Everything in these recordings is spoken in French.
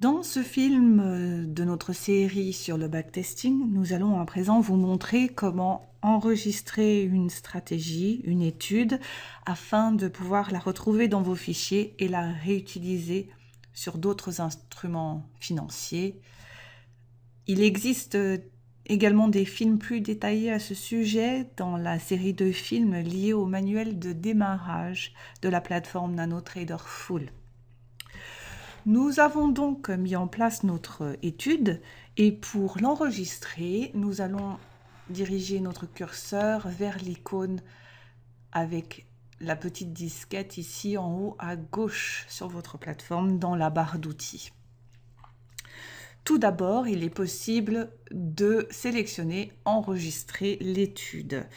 Dans ce film de notre série sur le backtesting, nous allons à présent vous montrer comment enregistrer une stratégie, une étude, afin de pouvoir la retrouver dans vos fichiers et la réutiliser sur d'autres instruments financiers. Il existe également des films plus détaillés à ce sujet dans la série de films liés au manuel de démarrage de la plateforme NanoTrader Full. Nous avons donc mis en place notre étude et pour l'enregistrer, nous allons diriger notre curseur vers l'icône avec la petite disquette ici en haut à gauche sur votre plateforme dans la barre d'outils. Tout d'abord, il est possible de sélectionner « Enregistrer l'étude ».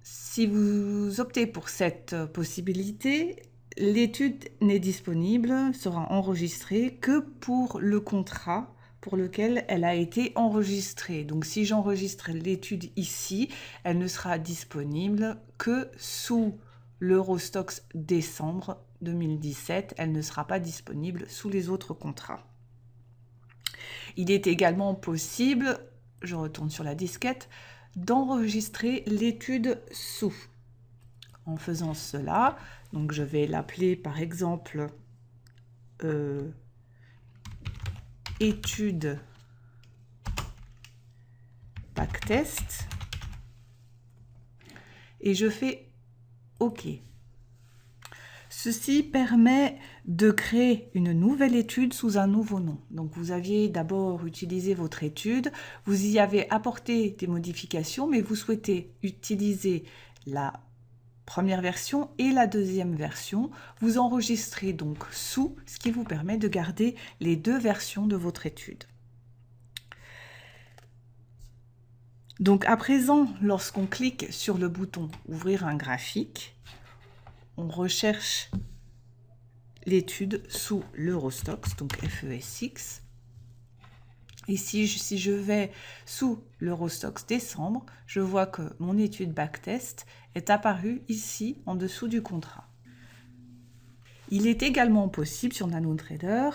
Si vous optez pour cette possibilité, l'étude n'est disponible, sera enregistrée que pour le contrat pour lequel elle a été enregistrée. Donc si j'enregistre l'étude ici, elle ne sera disponible que sous l'Eurostoxx décembre 2017. Elle ne sera pas disponible sous les autres contrats. Il est également possible, je retourne sur la disquette, d'enregistrer l'étude sous. En faisant cela, donc je vais l'appeler par exemple étude backtest et je fais OK. Ceci permet de créer une nouvelle étude sous un nouveau nom. Donc vous aviez d'abord utilisé votre étude, vous y avez apporté des modifications, mais vous souhaitez utiliser la première version et la deuxième version. Vous enregistrez donc sous, ce qui vous permet de garder les deux versions de votre étude. Donc à présent, lorsqu'on clique sur le bouton « Ouvrir un graphique », on recherche l'étude sous l'Eurostoxx, donc FESX. Ici, si je vais sous l'Eurostoxx décembre, je vois que mon étude backtest est apparue ici en dessous du contrat. Il est également possible sur NanoTrader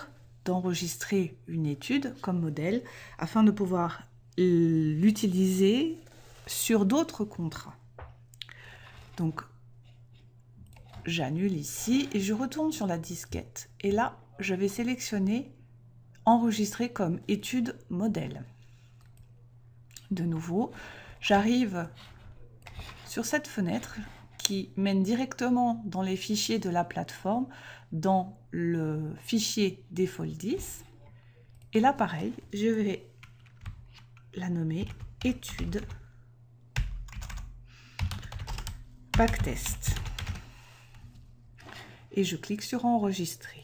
d'enregistrer une étude comme modèle afin de pouvoir l'utiliser sur d'autres contrats. Donc, j'annule ici et je retourne sur la disquette. Et là, je vais sélectionner enregistrer comme étude modèle. De nouveau, j'arrive sur cette fenêtre qui mène directement dans les fichiers de la plateforme, dans le fichier default10. Et là, pareil, je vais la nommer étude backtest. Et je clique sur enregistrer.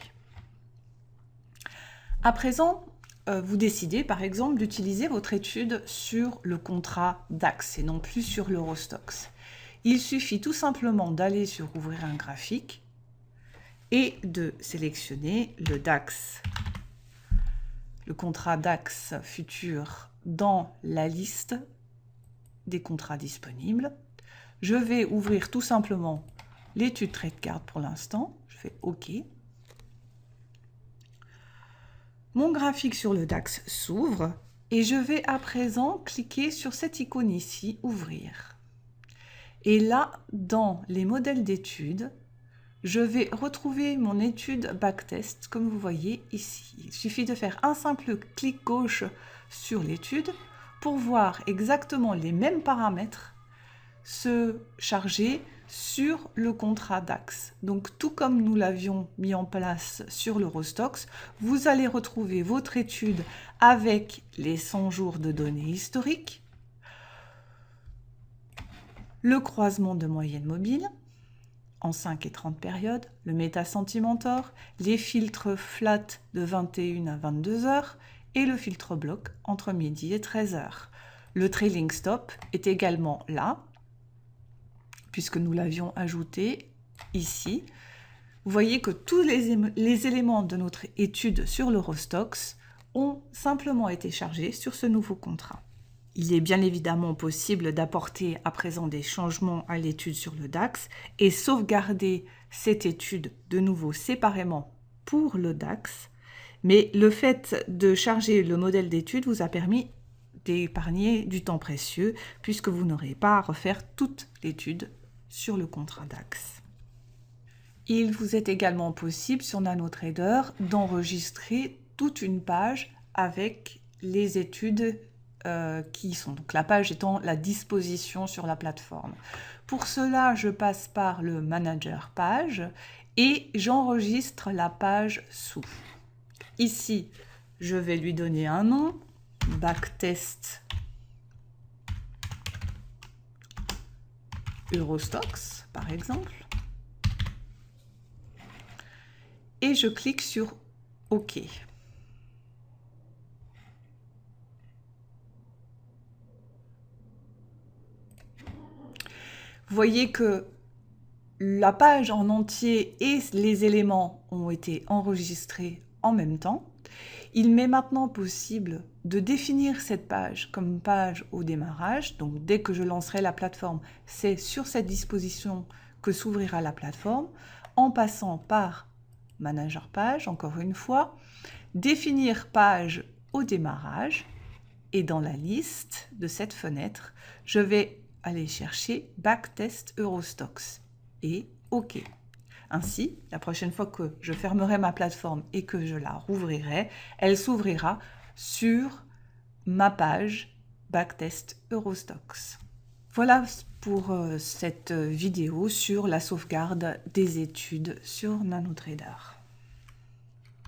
À présent, vous décidez par exemple d'utiliser votre étude sur le contrat DAX et non plus sur l'Eurostoxx. Il suffit tout simplement d'aller sur Ouvrir un graphique et de sélectionner le DAX, le contrat DAX futur dans la liste des contrats disponibles. Je vais ouvrir tout simplement l'étude TradeCard pour l'instant. Je fais OK. Mon graphique sur le DAX s'ouvre et je vais à présent cliquer sur cette icône ici, Ouvrir. Et là, dans les modèles d'études, je vais retrouver mon étude backtest, comme vous voyez ici. Il suffit de faire un simple clic gauche sur l'étude pour voir exactement les mêmes paramètres se charger sur le contrat DAX. Donc tout comme nous l'avions mis en place sur l'Eurostoxx, vous allez retrouver votre étude avec les 100 jours de données historiques, le croisement de moyenne mobile en 5 et 30 périodes, le Meta-Sentimentor, les filtres flat de 21 à 22 heures et le filtre bloc entre midi et 13 heures. Le trailing stop est également là, puisque nous l'avions ajouté ici. Vous voyez que tous les éléments de notre étude sur l'Eurostoxx ont simplement été chargés sur ce nouveau contrat. Il est bien évidemment possible d'apporter à présent des changements à l'étude sur le DAX et sauvegarder cette étude de nouveau séparément pour le DAX Mais le fait de charger le modèle d'étude vous a permis d'épargner du temps précieux puisque vous n'aurez pas à refaire toute l'étude sur le contrat DAX. Il vous est également possible sur NanoTrader d'enregistrer toute une page avec les études qui y sont. Donc la page étant la disposition sur la plateforme. Pour cela, je passe par le manager page et j'enregistre la page sous. Ici, je vais lui donner un nom, backtest Eurostoxx par exemple. Et je clique sur OK. Vous voyez que la page en entier et les éléments ont été enregistrés en même temps. Il m'est maintenant possible de définir cette page comme page au démarrage. Donc dès que je lancerai la plateforme, c'est sur cette disposition que s'ouvrira la plateforme, en passant par Manager page, encore une fois, définir page au démarrage, et dans la liste de cette fenêtre, je vais aller chercher Backtest Eurostoxx et OK. Ainsi, la prochaine fois que je fermerai ma plateforme et que je la rouvrirai, elle s'ouvrira sur ma page Backtest Eurostoxx. Voilà pour cette vidéo sur la sauvegarde des études sur NanoTrader.